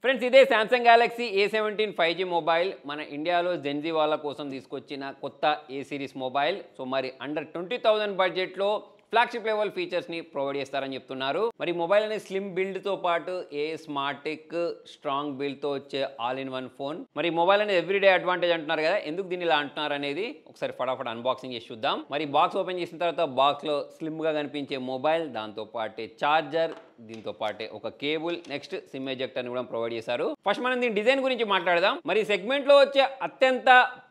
Friends ఇదే Samsung Galaxy A17 5G mobile మన ఇండియాలో జెన్జీ వాళ్ళ కోసం తీసుకొచ్చిన కొత్త ఏ సిరీస్ మొబైల్. సో మరి అండర్ 20,000 బడ్జెట్లో ఫ్లాగ్షిప్ లెవెల్ ఫీచర్స్ని ప్రొవైడ్ చేస్తారని చెప్తున్నారు. మరి మొబైల్ అనేది స్లిమ్ బిల్డ్తో పాటు స్మార్టిక్ స్ట్రాంగ్ బిల్డ్తో వచ్చే ఆల్ ఇన్ వన్ ఫోన్. మరి మొబైల్ అనేది ఎవ్రీడే అడ్వాంటేజ్ అంటున్నారు కదా, ఎందుకు దీన్ని ఇలా అంటున్నారు అనేది ఒకసారి ఫటాఫట్ అన్బాక్సింగ్ చేసి చూద్దాం. మరి బాక్స్ ఓపెన్ చేసిన తర్వాత బాక్స్లో స్లిమ్గా కనిపించే మొబైల్, దాంతో పాటే చార్జర్, దీంతో పాటే ఒక కేబుల్, నెక్స్ట్ సిమ్ ఎజెక్టర్ ని కూడా ప్రొవైడ్ చేశారు. ఫస్ట్ మనం దీని డిజైన్ గురించి మాట్లాడదాం. మరి సెగ్మెంట్ లో వచ్చే అత్యంత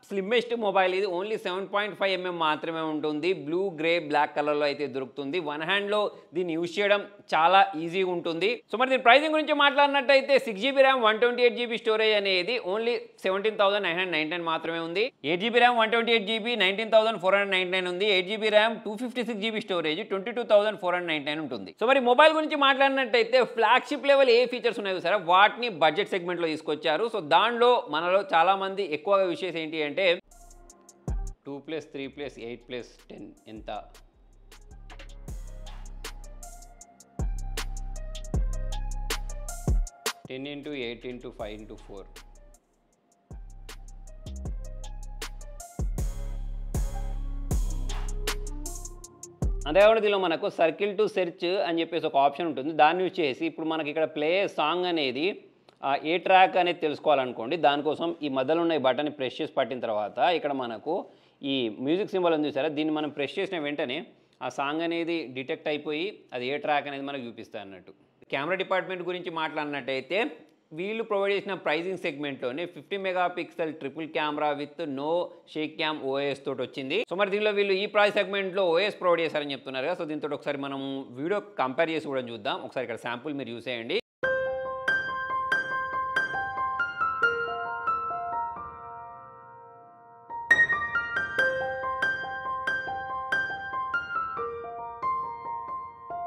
స్లిమ్మెస్ట్ మొబైల్ ఇది. ఓన్లీ 7.5 mm మాత్రమే ఉంటుంది. బ్లూ, గ్రే, బ్లాక్ కలర్ లో అయితే దొరుకుతుంది. వన్ హ్యాండ్ లో దీన్ని యూజ్ చేయడం చాలా ఈజీగా ఉంటుంది. సో మరి దీని ప్రైసింగ్ గురించి మాట్లాడినట్టయితే 6GB ర్యామ్ 128GB స్టోరేజ్ అనేది ఓన్లీ 17,999 మాత్రమే ఉంది. 8GB ర్యామ్ 128GB 19,499 ఉంది. 8GB ర్యామ్ 256GB స్టోరేజ్ 22,499 ఉంటుంది. సో మరి మొబైల్ గురించి మాట్లాడినట్టయితే ఫ్లాగ్షిప్ లెవెల్ ఏ ఫీచర్స్ ఉన్నాయో సరే వాటిని బడ్జెట్ సెగ్మెంట్లో తీసుకొచ్చారు. సో దానిలో మనలో చాలా మంది ఎక్కువగా విషయం ఏంటి అంటే 2+3+8+10 ఎంత? 10 × 8 × 5 × 4. అంతేకాకుండా దీనిలో మనకు సర్కిల్ టు సెర్చ్ అని చెప్పేసి ఒక ఆప్షన్ ఉంటుంది. దాన్ని యూజ్ చేసి ఇప్పుడు మనకి ఇక్కడ ప్లే సాంగ్ అనేది ఏ ట్రాక్ అనేది తెలుసుకోవాలనుకోండి, దానికోసం ఈ మధ్యలో ఉన్న ఈ బటన్ని ప్రెస్ చేసి పట్టిన తర్వాత ఇక్కడ మనకు ఈ మ్యూజిక్ సింబల్ ఉంది చూసారా, దీన్ని మనం ప్రెస్ చేసిన వెంటనే ఆ సాంగ్ అనేది డిటెక్ట్ అయిపోయి అది ఏ ట్రాక్ అనేది మనకు చూపిస్తుంది అన్నట్టు. కెమెరా డిపార్ట్మెంట్ గురించి మాట్లాడినట్టయితే వీళ్ళు ప్రొవైడ్ చేసిన ప్రైజింగ్ సెగ్మెంట్లోనే 50 megapixel triple camera with no shake cam OS తోటి వచ్చింది. సో మరి దీనిలో వీళ్ళు ఈ ప్రైస్ సెగ్మెంట్లో OS ప్రొవైడ్ చేశారని చెప్తున్నారు కదా. సో దీంతో ఒకసారి మనం వీడియో కంపేర్ చేసి కూడా చూద్దాం. ఒకసారి ఇక్కడ శాంపుల్ మీరు యూస్ చేయండి.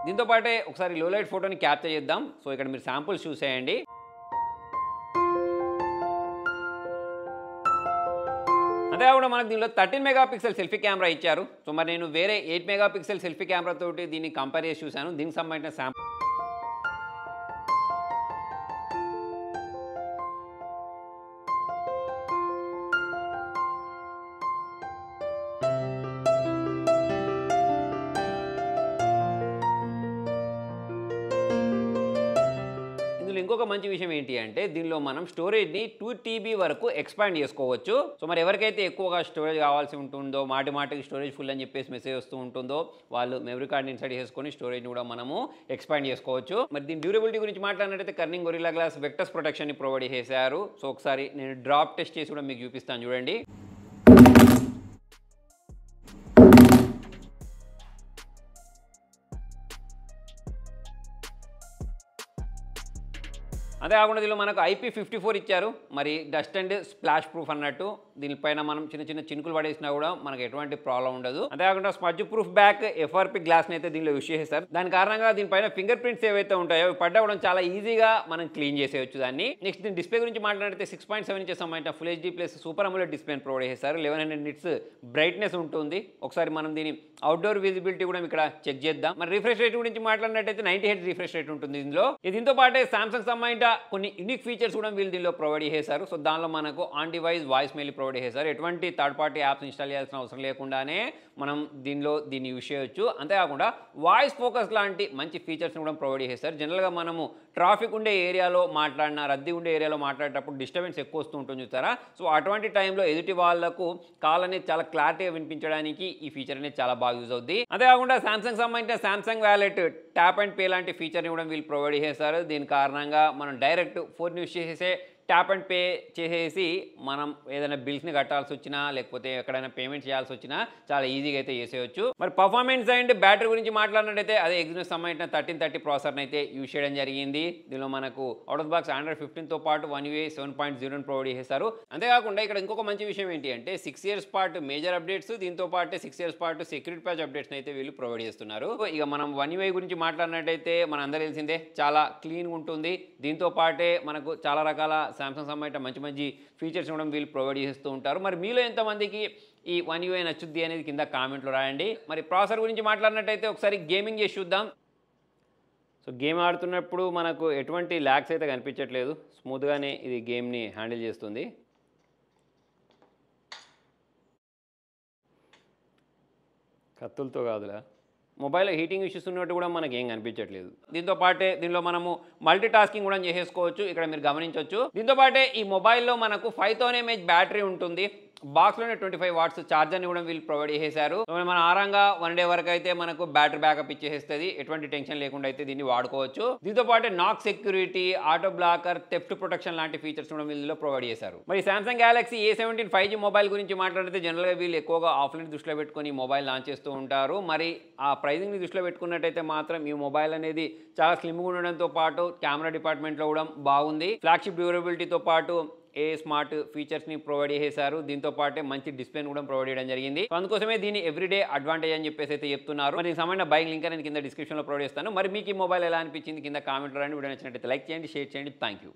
దీంతో పాటే ఒకసారి లో లైట్ ఫోటోని క్యాప్చర్ చేద్దాం. సో ఇక్కడ మీరు శాంపుల్స్ చూసేయండి. అంతేకాకుండా మనకు దీనిలో 13 మెగాపిక్సెల్ సెల్ఫీ కెమెరా ఇచ్చారు. సో మరి నేను వేరే 8 మెగాపిక్సెల్ సెల్ఫీ కెమెరా తోటి దీన్ని కంపేర్ చేసి చూశాను. దీనికి సంబంధించిన శాంపుల్ ఇంకొక మంచి విషయం ఏంటి అంటే దీనిలో మనం స్టోరేజ్ని 2TB వరకు ఎక్స్పాండ్ చేసుకోవచ్చు. సో మరి ఎవరికైతే ఎక్కువగా స్టోరేజ్ కావాల్సి ఉంటుందో, మాటికి స్టోరేజ్ ఫుల్ అని చెప్పేసి మెసేజ్ వస్తూ ఉంటుందో, వాళ్ళు మెమరీ కార్డ్ని ఇన్సర్ట్ చేసుకొని స్టోరేజ్ని కూడా మనము ఎక్స్పాండ్ చేసుకోవచ్చు. మరి దీని డ్యూరబిలిటీ గురించి మాట్లాడినట్టయితే కర్నింగ్ గొరిల్లా గ్లాస్ వెక్టర్స్ ప్రొటెక్షన్ని ప్రొవైడ్ చేశారు. సో ఒకసారి నేను డ్రాప్ టెస్ట్ చేసి కూడా మీకు చూపిస్తాను చూడండి. అంతేకాకుండా దీనిలో మనకు IP54 ఇచ్చారు. మరి డస్ట్ అండ్ స్ప్లాష్ ప్రూఫ్ అన్నట్టు. దీనిపైన మనం చిన్న చినుకులు పడేసినా కూడా మనకు ఎటువంటి ప్రాబ్లం ఉండదు. అంతేకాకుండా స్మజ్ ప్రూఫ్ బ్యాక్ FRP గ్లాస్ని అయితే దీనిలో యూజ్ చేసేస్తారు. దాని కారణంగా దీనిపైన ఫింగర్ ప్రింట్స్ ఏవైతే ఉంటాయో పడ్డవడం చాలా ఈజీగా మనం క్లీన్ చేసేయచ్చు దాన్ని. నెక్స్ట్ దీని డిస్ప్లే గురించి మాట్లాడితే 6.7 ఇంచెస్ సంబంధించిన full HD plus super AMOLED డిస్ప్లేని ప్రొవైడ్ చేస్తారు. 1100 నిట్స్ బ్రైట్నెస్ ఉంటుంది. ఒకసారి మనం దీని అవుట్డోర్ విజిబిలిటీ కూడా ఇక్కడ చెక్ చేద్దాం. మరి రిఫ్రెష్ రేట్ గురించి మాట్లాడినట్టయితే 90 Hz రిఫ్రెష్ రేట్ ఉంటుంది దీనిలో. దీంతో పాటే సామ్సంగ్ సంబంధించిన కొన్ని యూనిక్ ఫీచర్స్ కూడా వీళ్ళు దీనిలో ప్రొవైడ్ చేశారు. సో దానిలో మనకు on device voice mail provide చేశారు. ఎటువంటి థర్డ్ పార్టీ యాప్స్ ఇన్స్టాల్ చేయాల్సిన అవసరం లేకుండానే మనం దీన్ని యూజ్ చేయొచ్చు. అంతేకాకుండా వాయిస్ ఫోకస్ లాంటి మంచి ఫీచర్స్ని కూడా ప్రొవైడ్ చేశారు. జనరల్గా మనము ట్రాఫిక్ ఉండే ఏరియాలో మాట్లాడినా, రద్దీ ఉండే ఏరియాలో మాట్లాడేటప్పుడు డిస్టర్బెన్స్ ఎక్కువ వస్తూ ఉంటుంది చూస్తారా. సో అటువంటి టైంలో ఎదుటి వాళ్ళకు కాల్ అనేది చాలా క్లారిటీగా వినిపించడానికి ఈ ఫీచర్ అనేది చాలా బాగా యూజ్ అవుతుంది. అంతేకాకుండా సామ్సంగ్ సంబంధించిన Samsung wallet tap and pay లాంటి ఫీచర్ని కూడా వీళ్ళు ప్రొవైడ్ చేశారు. దీని కారణంగా మనం డైరెక్ట్ ఫోన్ యూజ్ చేసే ట్యాప్ అండ్ పే చేసేసి మనం ఏదైనా బిల్స్ని కట్టాల్సి వచ్చినా లేకపోతే ఎక్కడైనా పేమెంట్ చేయాల్సి వచ్చినా చాలా ఈజీగా అయితే చేసేయచ్చు. మరి పర్ఫార్మెన్స్ అండ్ బ్యాటరీ గురించి మాట్లాడినట్టయితే అదే ఎగ్జినోస్ సంబంధించిన 1330 ప్రాసెసర్ని అయితే యూజ్ చేయడం జరిగింది. దీనిలో మనకు అవుట్ ఆఫ్ బాక్స్ Android 15తో పాటు One UI 7.0 ప్రొవైడ్ చేశారు. అంతేకాకుండా ఇక్కడ ఇంకొక మంచి విషయం ఏంటి అంటే 6 years పాటు మేజర్ అప్డేట్స్, దీంతో పాటు 6 years పాటు సెక్యూరిటీ ప్యాచ్ అప్డేట్స్ని అయితే వీళ్ళు ప్రొవైడ్ చేస్తున్నారు. ఇక మనం One UI గురించి మాట్లాడినట్టయితే మన అందరూ తెలిసిందే, చాలా క్లీన్గా ఉంటుంది. దీంతో పాటే మనకు చాలా రకాల సామ్సంగ్ సంబంధించిన మంచి ఫీచర్స్ కూడా వీళ్ళు ప్రొవైడ్ చేస్తూ ఉంటారు. మరి మీలో ఎంతమందికి ఈ One UI నచ్చుద్ది అనేది కింద కామెంట్లో రాయండి. మరి ప్రాసెసర్ గురించి మాట్లాడినట్టయితే ఒకసారి గేమింగ్ చేసి చూద్దాం. సో గేమ్ ఆడుతున్నప్పుడు మనకు ఎటువంటి ల్యాగ్స్ అయితే కనిపించట్లేదు, స్మూత్గానే ఇది గేమ్ని హ్యాండిల్ చేస్తుంది. కత్తులతో కాదులా, మొబైల్లో హీటింగ్ ఇష్యూస్ ఉన్నట్టు కూడా మనకి ఏం కనిపించట్లేదు. దీంతో పాటే దీనిలో మనము మల్టీ టాస్కింగ్ కూడా చేసేసుకోవచ్చు, ఇక్కడ మీరు గమనించవచ్చు. దీంతో పాటే ఈ మొబైల్లో మనకు 5000 mAh బ్యాటరీ ఉంటుంది. బాక్స్లోనే 25 వాట్స్ ఛార్జర్ని కూడా వీళ్ళు ప్రొవైడ్ చేసేసారు. మన ఆరంగా 1 డే వరకు అయితే మనకు బ్యాటరీ బ్యాకప్ ఇచ్చేస్తుంది, ఎటువంటి టెన్షన్ లేకుండా అయితే దీన్ని వాడుకోవచ్చు. దీంతో పాటు నాక్ security, auto blocker, theft protection లాంటి ఫీచర్స్ కూడా వీళ్ళు ప్రొవైడ్ చేశారు. మరి Samsung Galaxy A17 5G mobile గురించి మాట్లాడితే జనరల్గా వీళ్ళు ఎక్కువగా ఆఫ్లైన్ దృష్టిలో పెట్టుకొని మొబైల్ లాంచ్ చేస్తూ ఉంటారు. మరి ఆ ప్రైజింగ్ని దృష్టిలో పెట్టుకున్నట్టయితే మాత్రం ఈ మొబైల్ అనేది చాలా స్లిమ్గా ఉండడంతో పాటు కెమెరా డిపార్ట్మెంట్లో కూడా బాగుంది. ఫ్లాగ్షిప్ డ్యూరబిలిటీతో పాటు స్మార్ట్ ఫీచర్స్ని ప్రొవైడ్ చేశారు. దీంతో పాటే మంచి డిస్ప్లేని కూడా ప్రొవైడ్ చేయడం జరిగింది. అందుకోసమే దీన్ని ఎవ్రీడే అడ్వాంటేజ్ అని చెప్పేసి అయితే చెప్తున్నారు. మరి దీనికి సంబంధించిన బైక్ లింక్ నేను కింద డిస్క్రిప్షన్లో ప్రొవైడ్ చేస్తాను. మరి మీకు ఈ మొబైల్ ఎలా అనిపించింది కింద కామెంట్లో రండి. వీడియో నచ్చినట్టయితే లైక్ చేయండి, షేర్ చేయండి. Thank you.